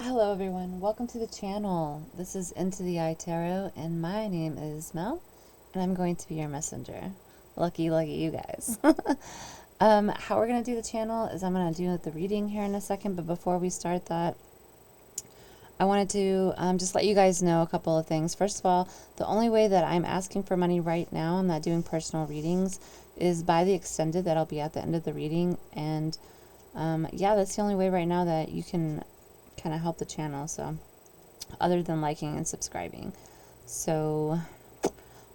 Hello everyone, welcome to the channel. This is Into the Eye Tarot and my name is Mel and I'm going to be your messenger. Lucky you guys. How we're going to do the channel is I'm going to do the reading here in a second, but before we start that, I wanted to just let you guys know a couple of things. First of all, the only way that I'm asking for money right now, I'm not doing personal readings, is by the extended that'll be at the end of the reading. And yeah, that's the only way right now that you can kind of help the channel. So other than liking and subscribing. So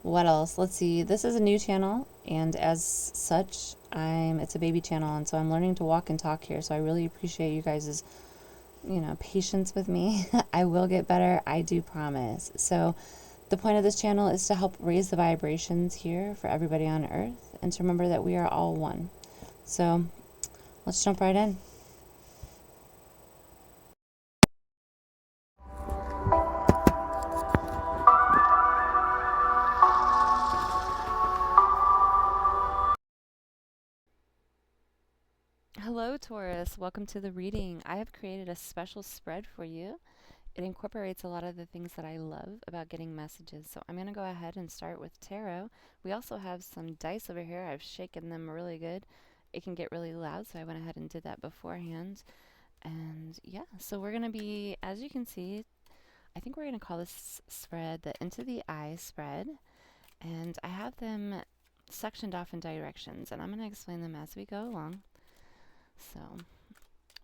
what else? Let's see. This is a new channel, and as such, it's a baby channel, and so I'm learning to walk and talk here. So I really appreciate you guys' patience with me. I will get better, I do promise. So the point of this channel is to help raise the vibrations here for everybody on earth and to remember that we are all one. So let's jump right in. Hello Taurus, welcome to the reading. I have created a special spread for you. It incorporates a lot of the things that I love about getting messages. So I'm going to go ahead and start with tarot. We also have some dice over here. I've shaken them really good. It can get really loud, so I went ahead and did that beforehand. And yeah, so we're going to be, as you can see, I think we're going to call this spread the Into the Eye spread. And I have them sectioned off in directions, and I'm going to explain them as we go along. So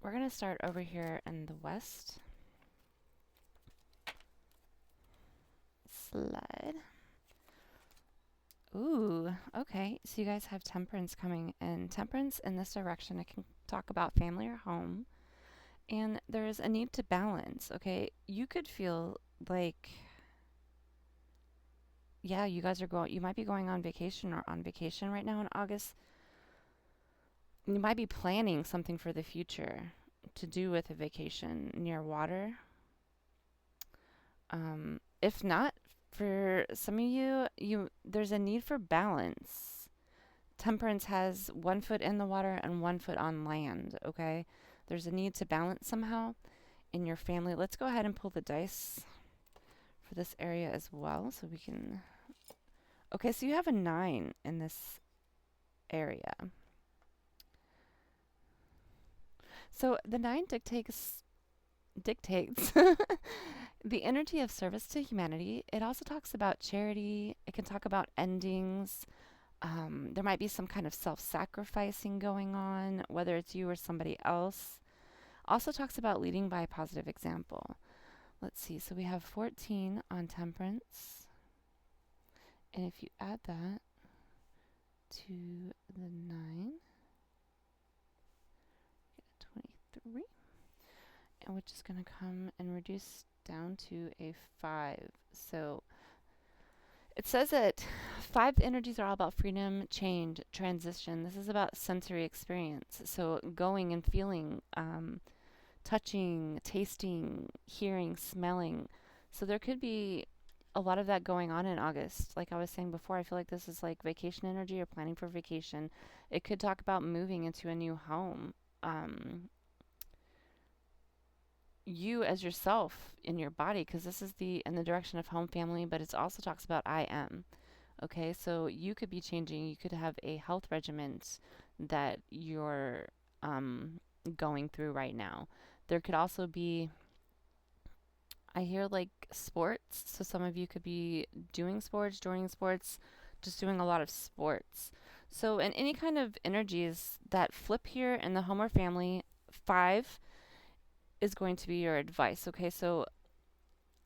we're going to start over here in the west. Slide. Ooh, okay. So you guys have Temperance coming in. Temperance in this direction, it can talk about family or home. And there's a need to balance, okay? You could feel like, yeah, you guys are going, you might be going on vacation or on vacation right now in August. You might be planning something for the future to do with a vacation near water. If not, for some of you, there's a need for balance. Temperance has 1 foot in the water and 1 foot on land, okay? There's a need to balance somehow in your family. Let's go ahead and pull the dice for this area as well so we can... Okay, so you have a 9 in this area. So the 9 dictates the energy of service to humanity. It also talks about charity. It can talk about endings. There might be some kind of self-sacrificing going on, whether it's you or somebody else. Also talks about leading by a positive example. Let's see. So we have 14 on Temperance. And if you add that to the 9, get a 23. And which is going to come and reduce down to a 5. So it says that 5 energies are all about freedom, change, transition. This is about sensory experience. So going and feeling, touching, tasting, hearing, smelling. So there could be a lot of that going on in August. Like I was saying before, I feel like this is like vacation energy or planning for vacation. It could talk about moving into a new home. You as yourself in your body, because this is in the direction of home, family, but it also talks about I am. Okay, so you could be changing. You could have a health regimen that you're going through right now. There could also be, I hear like sports. So some of you could be doing sports, joining sports, just doing a lot of sports. So in any kind of energies that flip here in the home or family, 5 is going to be your advice. Okay, so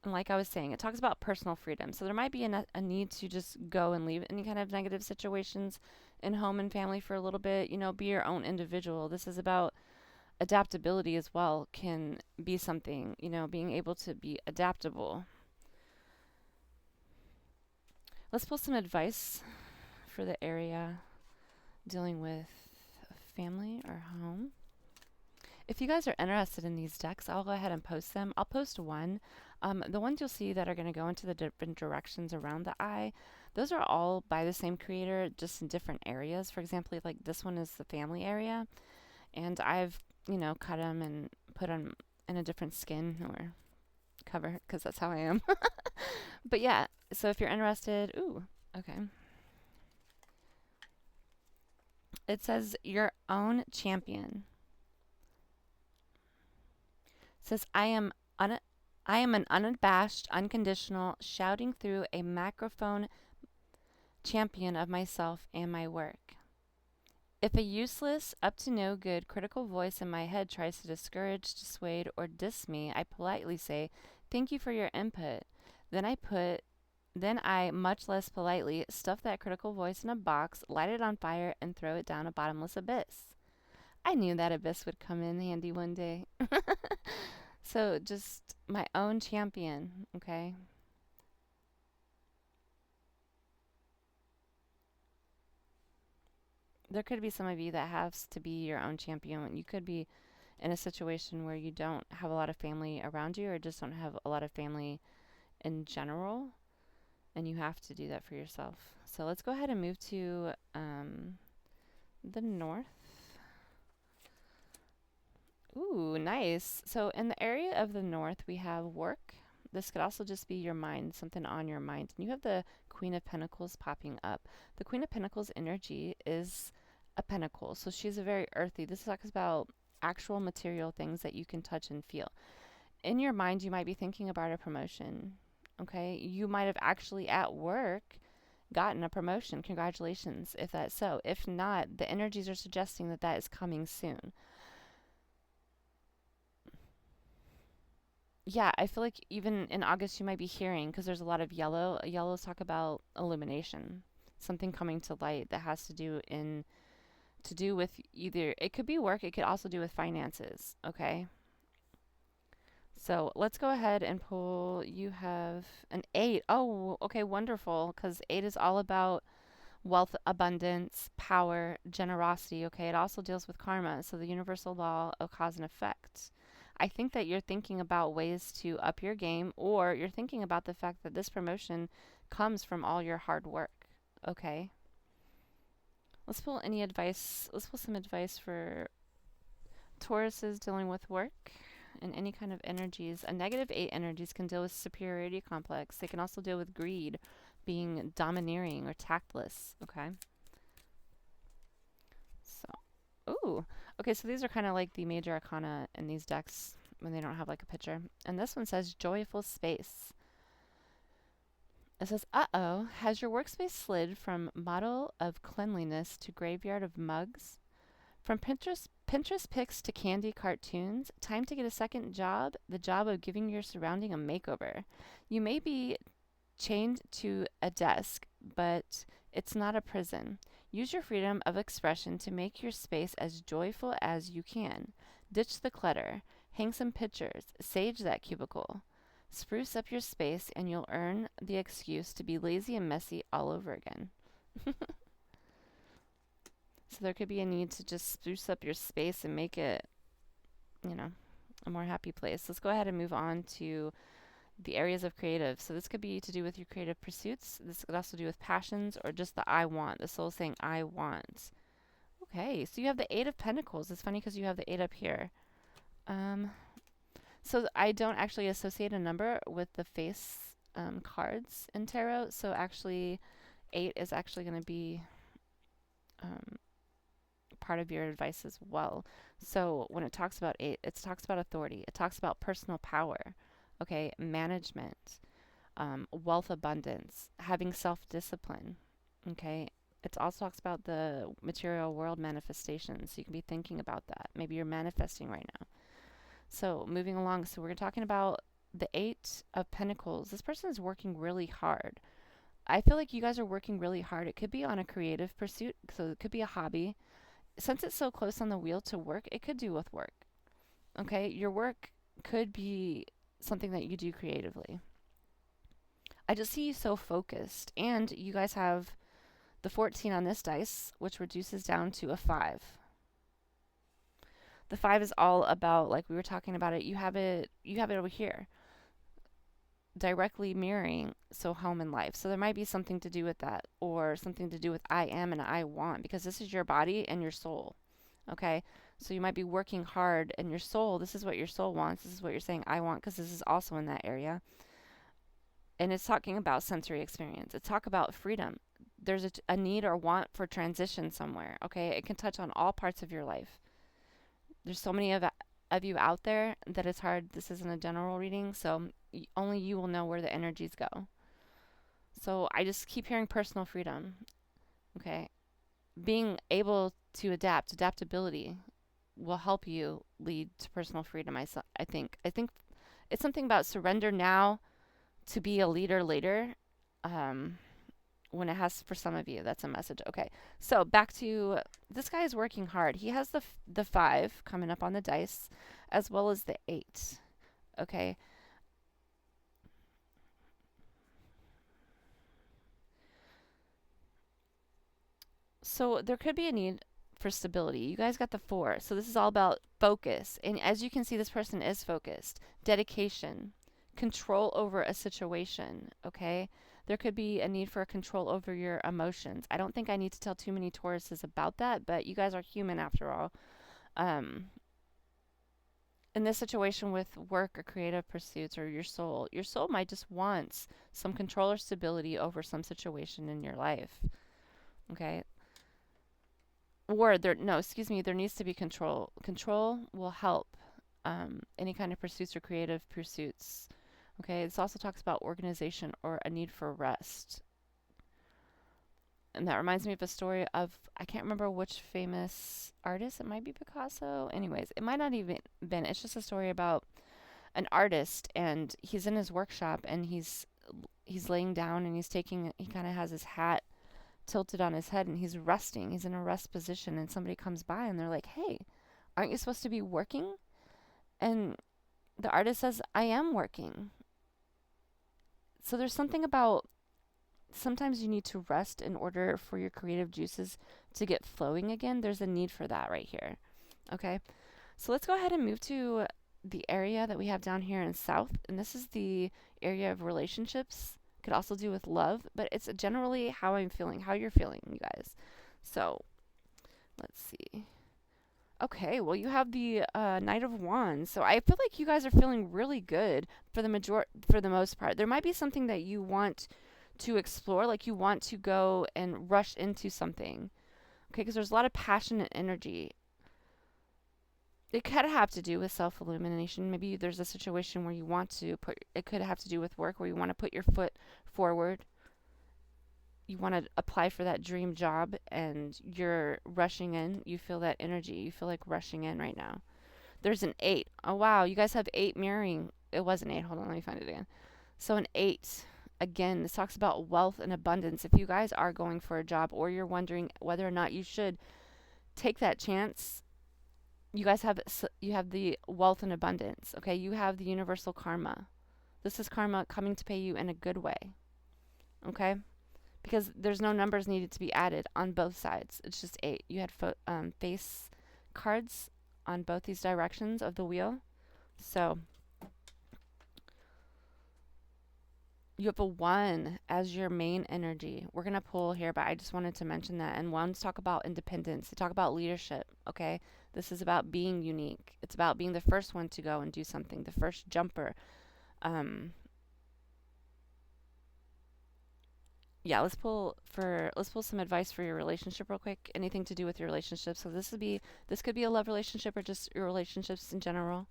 like I was saying, it talks about personal freedom. So there might be a need to just go and leave any kind of negative situations in home and family for a little bit. Be your own individual. This is about adaptability as well, can be something, being able to be adaptable. Let's pull some advice for the area dealing with family or home. If you guys are interested in these decks, I'll go ahead and post them. I'll post one. The ones you'll see that are going to go into the different directions around the eye, those are all by the same creator, just in different areas. For example, like this one is the family area, and I've, cut them and put them in a different skin or cover, because that's how I am. But yeah, so if you're interested, ooh, okay. It says your own champion. It says I am an unabashed, unconditional, shouting through a microphone champion of myself and my work. If a useless, up to no good, critical voice in my head tries to discourage, dissuade, or diss me, I politely say, "Thank you for your input." Then I, much less politely, stuff that critical voice in a box, light it on fire, and throw it down a bottomless abyss. I knew that abyss would come in handy one day. So just my own champion, okay? There could be some of you that has to be your own champion. You could be in a situation where you don't have a lot of family around you or just don't have a lot of family in general, and you have to do that for yourself. So let's go ahead and move to the north. Ooh, nice. So in the area of the north, we have work. This could also just be your mind, something on your mind. And you have the Queen of Pentacles popping up. The Queen of Pentacles energy is a pentacle. So she's a very earthy. This talks about actual material things that you can touch and feel. In your mind, you might be thinking about a promotion. Okay. You might have actually at work gotten a promotion. Congratulations, if that's so. If not, the energies are suggesting that that is coming soon. Yeah, I feel like even in August you might be hearing, because there's a lot of yellow. Yellows talk about illumination, something coming to light that has to do with either, it could be work, it could also do with finances. Okay, so let's go ahead and pull. You have an 8. Oh, okay, wonderful, because 8 is all about wealth, abundance, power, generosity. Okay, it also deals with karma, so the universal law of cause and effect. I think that you're thinking about ways to up your game, or you're thinking about the fact that this promotion comes from all your hard work. Okay, let's pull any advice. Let's pull some advice for Tauruses dealing with work and any kind of energies. A negative 8 energies can deal with superiority complex. They can also deal with greed, being domineering or tactless. Okay. So, ooh. Okay, so these are kind of like the major arcana in these decks when they don't have like a picture. And this one says joyful space. It says, uh-oh, has your workspace slid from model of cleanliness to graveyard of mugs? From Pinterest pics to candy cartoons, time to get a second job, the job of giving your surrounding a makeover. You may be chained to a desk, but it's not a prison. Use your freedom of expression to make your space as joyful as you can. Ditch the clutter. Hang some pictures. Sage that cubicle. Spruce up your space, and you'll earn the excuse to be lazy and messy all over again. So there could be a need to just spruce up your space and make it, you know, a more happy place. Let's go ahead and move on to the areas of creative. So this could be to do with your creative pursuits. This could also do with passions or just the I want. The soul saying I want. Okay, so you have the 8 of Pentacles. It's funny because you have the 8 up here. So I don't actually associate a number with the face cards in tarot. So actually 8 is actually going to be part of your advice as well. So when it talks about 8, it talks about authority. It talks about personal power. Okay, management, wealth abundance, having self-discipline. Okay, it also talks about the material world manifestations. So you can be thinking about that. Maybe you're manifesting right now. So moving along. So we're talking about the 8 of Pentacles. This person is working really hard. I feel like you guys are working really hard. It could be on a creative pursuit. So it could be a hobby. Since it's so close on the wheel to work, it could do with work. Okay, your work could be something that you do creatively. I just see you so focused. And you guys have the 14 on this dice, which reduces down to a 5. The 5 is all about, like we were talking about it, you have it over here. Directly mirroring, so home and life. So there might be something to do with that, or something to do with I am and I want, because this is your body and your soul. Okay, So you might be working hard, and your soul, this is what your soul wants. This is what you're saying, I want, because this is also in that area. And it's talking about sensory experience. It's talk about freedom. There's a need or want for transition somewhere. Okay, it can touch on all parts of your life. There's so many of you out there that it's hard. This isn't a general reading, so only you will know where the energies go. So I just keep hearing personal freedom. Okay, being able to adapt, adaptability will help you lead to personal freedom. I think it's something about surrender now to be a leader later. When it has, for some of you, that's a message. Okay, so back to this guy is working hard. He has the 5 coming up on the dice, as well as the 8. Okay. So there could be a need for stability. You guys got the 4. So this is all about focus. And as you can see, this person is focused. Dedication, control over a situation, okay? There could be a need for control over your emotions. I don't think I need to tell too many Tauruses about that, but you guys are human after all. In this situation with work or creative pursuits or your soul might just want some control or stability over some situation in your life, okay? Or there needs to be control. Control will help any kind of pursuits or creative pursuits. Okay, this also talks about organization or a need for rest. And that reminds me of a story of, I can't remember which famous artist. It might be Picasso. Anyways, it might not even been. It's just a story about an artist, and he's in his workshop, and he's laying down, and he kind of has his hat tilted on his head, and he's resting. He's in a rest position, and somebody comes by, and they're like, "Hey, aren't you supposed to be working?" And the artist says, "I am working." So there's something about sometimes you need to rest in order for your creative juices to get flowing again. There's a need for that right here. Okay, so let's go ahead and move to the area that we have down here in South, and this is the area of relationships. Could also do with love, but it's generally how I'm feeling, how you're feeling, you guys. So let's see. Okay, well, you have the Knight of Wands, so I feel like you guys are feeling really good for the most part. There might be something that you want to explore, like you want to go and rush into something, okay? Because there's a lot of passion and energy. It could have to do with self-illumination. Maybe there's a situation where you want to it could have to do with work, where you want to put your foot forward. You want to apply for that dream job, and you're rushing in. You feel that energy. You feel like rushing in right now. There's an 8. Oh, wow. You guys have 8 mirroring. It was an 8. Hold on. Let me find it again. So an 8. Again, this talks about wealth and abundance. If you guys are going for a job, or you're wondering whether or not you should take that chance, you guys have the wealth and abundance. Okay, you have the universal karma. This is karma coming to pay you in a good way. Okay, because there's no numbers needed to be added on both sides. It's just 8. You had face cards on both these directions of the wheel. So you have a 1 as your main energy. We're going to pull here, but I just wanted to mention that. And 1s talk about independence. They talk about leadership, okay? This is about being unique. It's about being the first one to go and do something, the first jumper. Yeah, let's pull some advice for your relationship real quick. Anything to do with your relationship. So this could be a love relationship or just your relationships in general.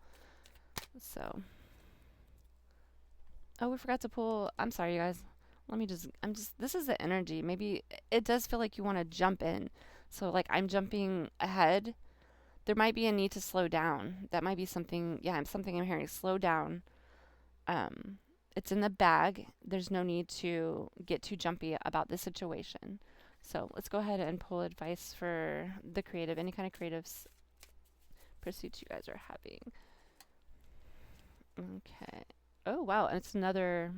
So oh, we forgot to pull. I'm sorry, you guys. This is the energy. Maybe it does feel like you want to jump in. So, like, I'm jumping ahead. There might be a need to slow down. That might be something. Yeah, something I'm hearing. Slow down. It's in the bag. There's no need to get too jumpy about this situation. So, let's go ahead and pull advice for the creative, any kind of creative pursuits you guys are having. Okay. Oh, wow. And it's another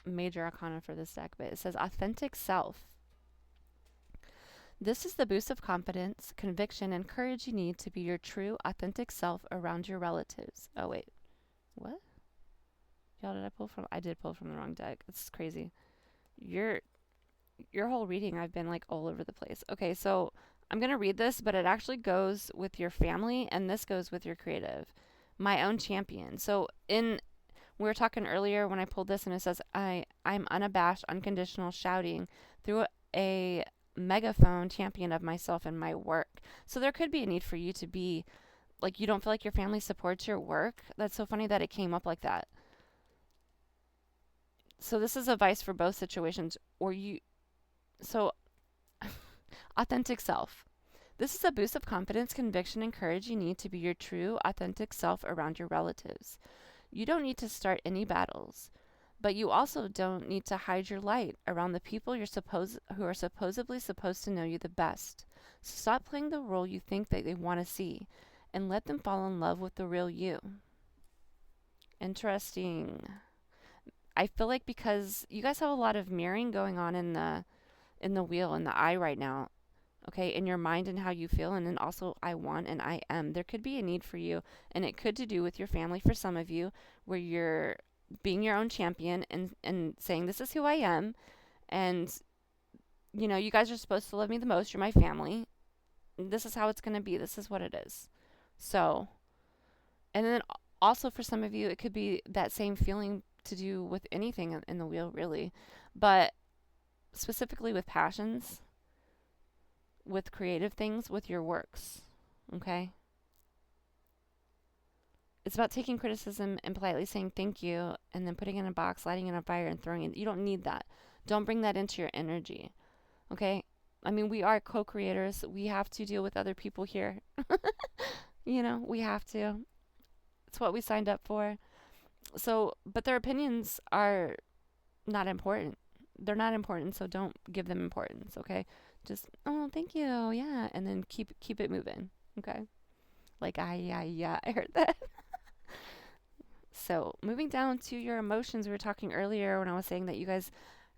major arcana for this deck, but it says authentic self. This is the boost of confidence, conviction, and courage you need to be your true, authentic self around your relatives. Oh, wait. What? Y'all, did I pull from? I did pull from the wrong deck. It's crazy. Your whole reading, I've been like all over the place. Okay, so I'm going to read this, but it actually goes with your family, and this goes with your creative. My own champion. So we were talking earlier when I pulled this, and it says, I'm unabashed, unconditional shouting through a megaphone champion of myself and my work. So there could be a need for you to be like, you don't feel like your family supports your work. That's so funny that it came up like that. So this is advice for both situations. So authentic self. This is a boost of confidence, conviction, and courage you need to be your true, authentic self around your relatives. You don't need to start any battles, but you also don't need to hide your light around the people who are supposedly supposed to know you the best. So stop playing the role you think that they want to see, and let them fall in love with the real you. Interesting. I feel like because you guys have a lot of mirroring going on in the wheel, in the eye right now, okay, in your mind and how you feel, and then also I want and I am. There could be a need for you, and it could to do with your family for some of you, where you're being your own champion and saying, this is who I am, and you guys are supposed to love me the most. You're my family. This is how it's going to be. This is what it is. So, and then also for some of you, it could be that same feeling to do with anything in the wheel, really, but specifically with passions, with creative things, with your works, okay? It's about taking criticism and politely saying thank you, and then putting it in a box, lighting it on fire, and throwing it. You don't need that. Don't bring that into your energy, okay? I mean, we are co-creators. We have to deal with other people here. We have to. It's what we signed up for. So, but their opinions are not important. They're not important, so don't give them importance, okay? Just, oh, thank you, yeah, and then keep it moving, okay? Like, yeah, I heard that. So, moving down to your emotions, we were talking earlier when I was saying that you guys,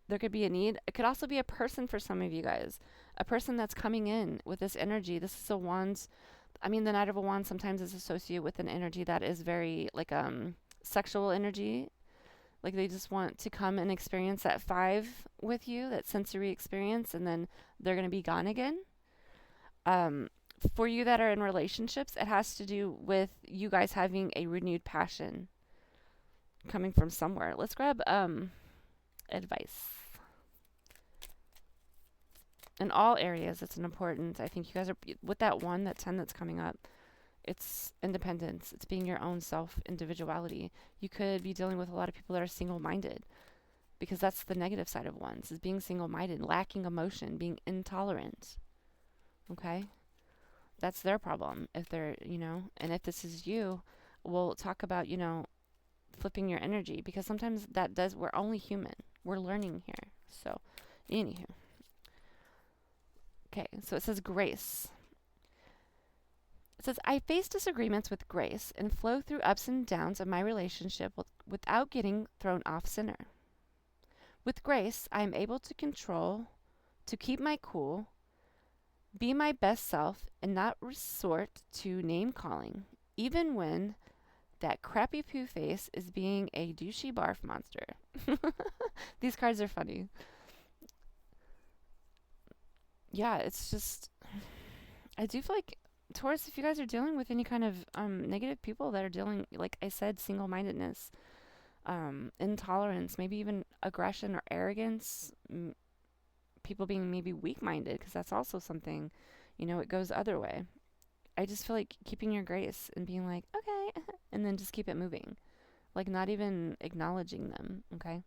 there could be a need. It could also be a person for some of you guys, a person that's coming in with this energy. This is a wand. I mean, the Knight of a Wand sometimes is associated with an energy that is very like sexual energy. Like they just want to come and experience that 5 with you, that sensory experience, and then they're going to be gone again. For you that are in relationships, it has to do with you guys having a renewed passion coming from somewhere. Let's grab advice. In all areas, it's an important. I think you guys are, with that 1, that 10 that's coming up, it's independence. It's being your own self, individuality. You could be dealing with a lot of people that are single-minded, because that's the negative side of wands, is being single-minded, lacking emotion, being intolerant. Okay? That's their problem. If they're, and if this is you, we'll talk about, flipping your energy, because sometimes we're only human. We're learning here. So, anywho. Okay, so it says grace. It says, I face disagreements with grace and flow through ups and downs of my relationship without getting thrown off center. With grace, I am able to keep my cool, be my best self, and not resort to name calling, even when that crappy poo face is being a douchey barf monster. These cards are funny. Yeah, it's just, I do feel like, Taurus, if you guys are dealing with any kind of negative people that are dealing, like I said, single-mindedness, intolerance, maybe even aggression or arrogance, people being maybe weak-minded, because that's also something, it goes the other way. I just feel like keeping your grace and being like, okay, and then just keep it moving. Like not even acknowledging them, okay?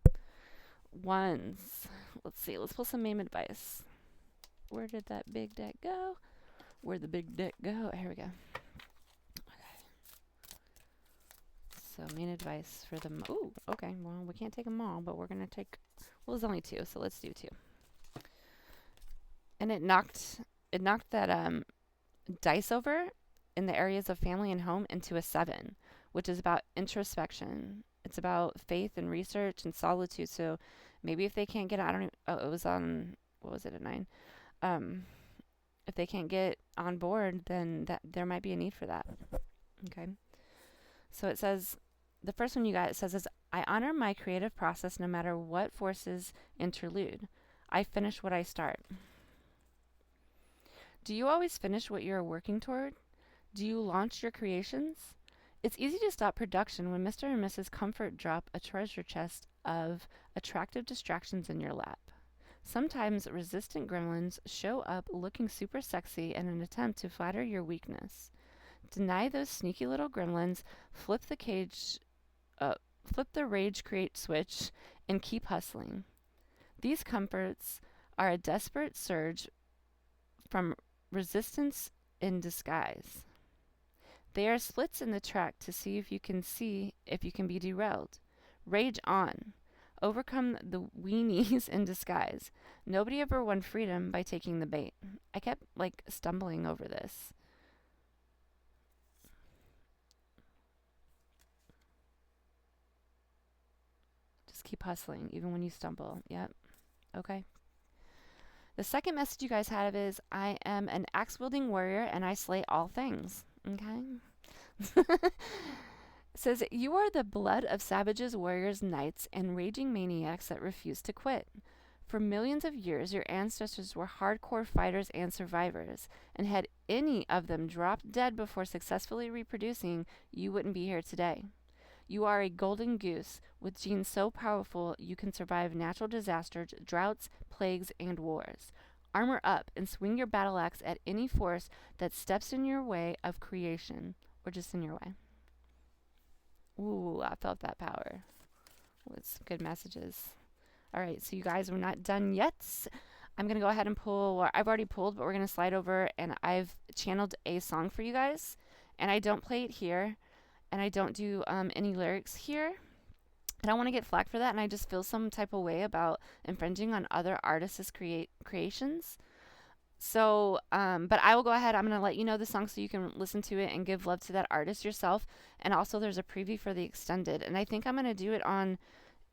Ones. Let's see. Let's pull some MAME advice. Where did that big deck go? Where'd the big deck go? Here we go. Okay. So main advice for them. Ooh, okay. Well, we can't take them all, but we're going to take... Well, there's only 2, so let's do 2. And it knocked that dice over in the areas of family and home into a 7, which is about introspection. It's about faith and research and solitude. So maybe if they can't get... I don't even... Oh, it was on... What was it, a 9? If they can't get on board, then there might be a need for that. Okay. So it says, the first one you got, it says, is, I honor my creative process no matter what forces interlude. I finish what I start. Do you always finish what you're working toward? Do you launch your creations? It's easy to stop production when Mr. and Mrs. Comfort drop a treasure chest of attractive distractions in your lap. Sometimes resistant gremlins show up looking super sexy in an attempt to flatter your weakness. Deny those sneaky little gremlins, flip the cage, flip the rage create switch, and keep hustling. These comforts are a desperate surge from resistance in disguise. They are splits in the track to see if you can be derailed. Rage on. Overcome the weenies in disguise. Nobody ever won freedom by taking the bait. I kept stumbling over this. Just keep hustling, even when you stumble. Yep. Okay. The second message you guys have is, I am an axe-wielding warrior and I slay all things. Okay? It says, you are the blood of savages, warriors, knights, and raging maniacs that refuse to quit. For millions of years, your ancestors were hardcore fighters and survivors, and had any of them dropped dead before successfully reproducing, you wouldn't be here today. You are a golden goose with genes so powerful you can survive natural disasters, droughts, plagues, and wars. Armor up and swing your battle axe at any force that steps in your way of creation, or just in your way. Ooh, I felt that power. With some good messages. All right, so you guys, we're not done yet. I'm going to go ahead and pull, well, I've already pulled, but we're going to slide over, and I've channeled a song for you guys, and I don't play it here. And I don't do any lyrics here. I don't want to get flack for that, and I just feel some type of way about infringing on other artists' creations. So, but I will go ahead. I'm going to let you know the song so you can listen to it and give love to that artist yourself. And also, there's a preview for the extended. And I think I'm going to do it on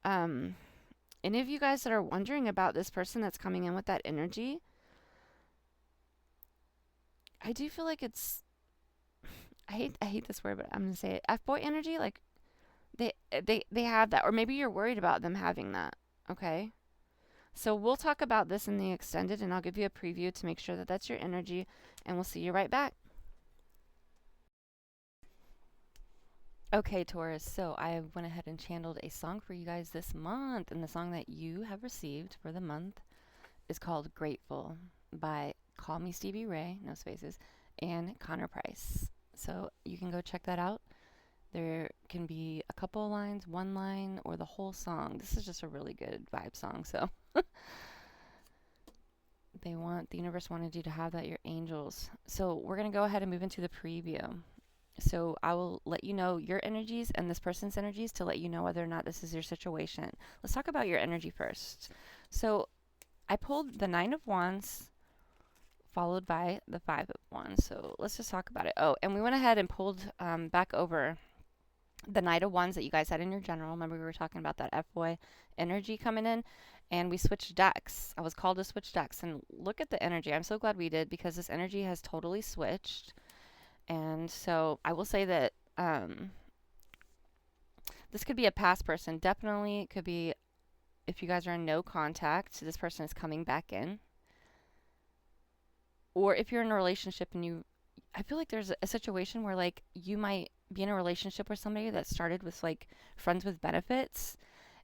any of you guys that are wondering about this person that's coming in with that energy. I do feel like it's... I hate this word, but I'm gonna say it. F-boy energy, like they have that, or maybe you're worried about them having that. Okay, so we'll talk about this in the extended, and I'll give you a preview to make sure that that's your energy, and we'll see you right back. Okay, Taurus. So I went ahead and channeled a song for you guys this month, and the song that you have received for the month is called "Grateful" by Call Me Stevie Ray, no spaces, and Connor Price. So you can go check that out. There can be a couple of lines, one line, or the whole song. This is just a really good vibe song. So the universe wanted you to have that, your angels. So we're going to go ahead and move into the preview. So I will let you know your energies and this person's energies to let you know whether or not this is your situation. Let's talk about your energy first. So I pulled the 9 of Wands, followed by the 5 of Wands. So let's just talk about it. Oh, and we went ahead and pulled back over the Knight of Wands that you guys had in your general. Remember, we were talking about that F-boy energy coming in, and we switched decks. I was called to switch decks, and look at the energy. I'm so glad we did, because this energy has totally switched. And so I will say that this could be a past person. Definitely could be, if you guys are in no contact, this person is coming back in. Or if you're in a relationship and I feel like there's a situation where you might be in a relationship with somebody that started with friends with benefits,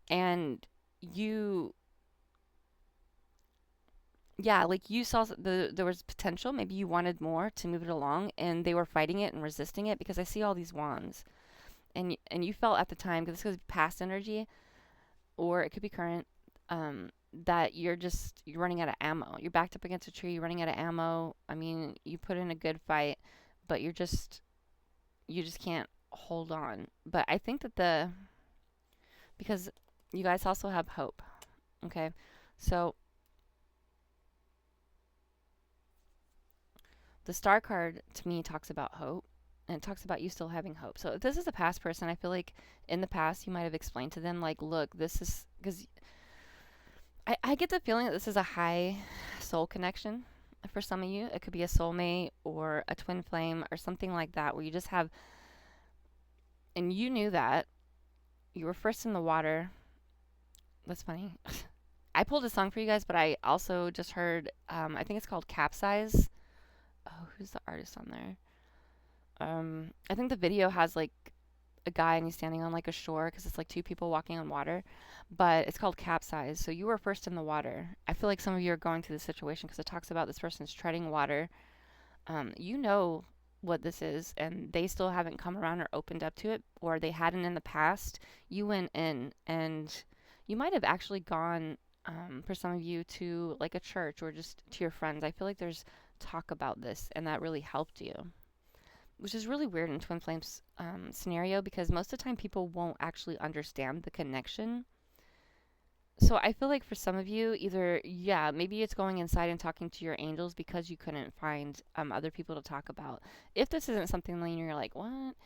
and you saw there was potential, maybe you wanted more to move it along, and they were fighting it and resisting it, because I see all these wands, and you felt at the time, because this could be past energy, or it could be current, that you're running out of ammo. You're backed up against a tree, you're running out of ammo. I mean, you put in a good fight, but you just can't hold on. But I think that because you guys also have hope. Okay? So the Star card to me talks about hope, and it talks about you still having hope. So if this is a past person, I feel like in the past you might have explained to them, look, this is, because I get the feeling that this is a high soul connection for some of you. It could be a soulmate or a twin flame or something like that, where you just have, and you knew that you were first in the water. That's funny. I pulled a song for you guys, but I also just heard, I think it's called Capsize oh, who's the artist on there? I think the video has like a guy and he's standing on like a shore because it's like two people walking on water, but it's called capsize. So you were first in the water. I feel like some of you are going through this situation because it talks about this person's treading water. You know what this is, and they still haven't come around or opened up to it, or they hadn't in the past. You went in, and you might have actually gone, for some of you, to like a church or just to your friends. I feel like there's talk about this, and that really helped you, which is really weird in twin flames scenario because most of the time people won't actually understand the connection. So I feel like for some of you, either, yeah, maybe it's going inside and talking to your angels because you couldn't find other people to talk about. If this isn't something that you're like, what?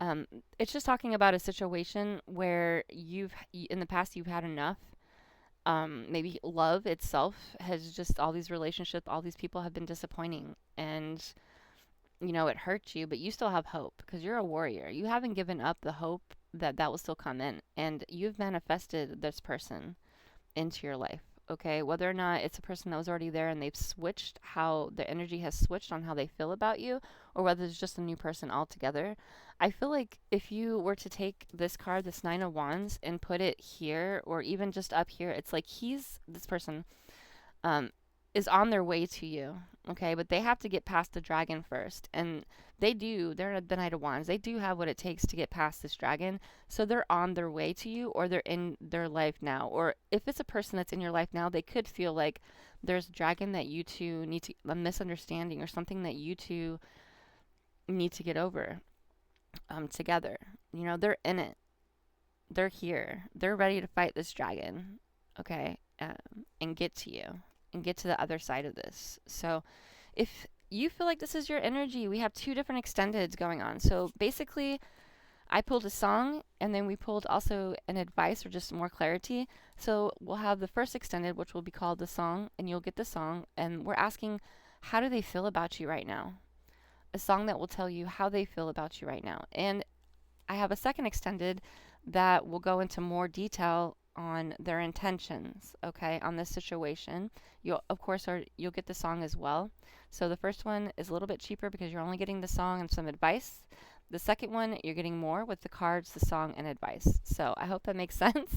Um, it's just talking about a situation where in the past, you've had enough. Maybe love itself has just all these relationships, all these people have been disappointing. And it hurts you, but you still have hope because you're a warrior. You haven't given up the hope that that will still come in. And you've manifested this person into your life. Okay, whether or not it's a person that was already there and they've switched how the energy has switched on how they feel about you, or whether it's just a new person altogether. I feel like if you were to take this card, this Nine of Wands, and put it here, or even just up here, it's like this person, um, is on their way to you. Okay, but they have to get past the dragon first. And they're the Knight of Wands. They do have what it takes to get past this dragon. So they're on their way to you, or they're in their life now. Or if it's a person that's in your life now, they could feel like there's a dragon that you two need to, a misunderstanding or something that you two need to get over together. They're in it. They're here. They're ready to fight this dragon. Okay, and get to you and get to the other side of this. So if you feel like this is your energy, we have two different extendeds going on. So basically, I pulled a song and then we pulled also an advice or just more clarity. So we'll have the first extended, which will be called the song, and you'll get the song. And we're asking, how do they feel about you right now? A song that will tell you how they feel about you right now. And I have a second extended that will go into more detail on their intentions, okay, on this situation. You'll get the song as well. So the first one is a little bit cheaper because you're only getting the song and some advice. The second one, you're getting more with the cards, the song, and advice. So I hope that makes sense.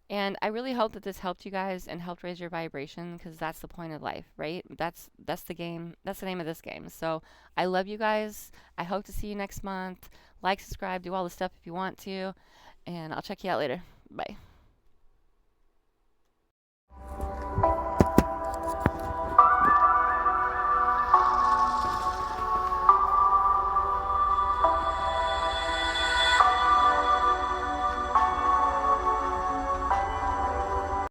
And I really hope that this helped you guys and helped raise your vibration because that's the point of life, right? That's the game. That's the name of this game. So I love you guys. I hope to see you next month. Like, subscribe, do all the stuff if you want to, and I'll check you out later. Bye.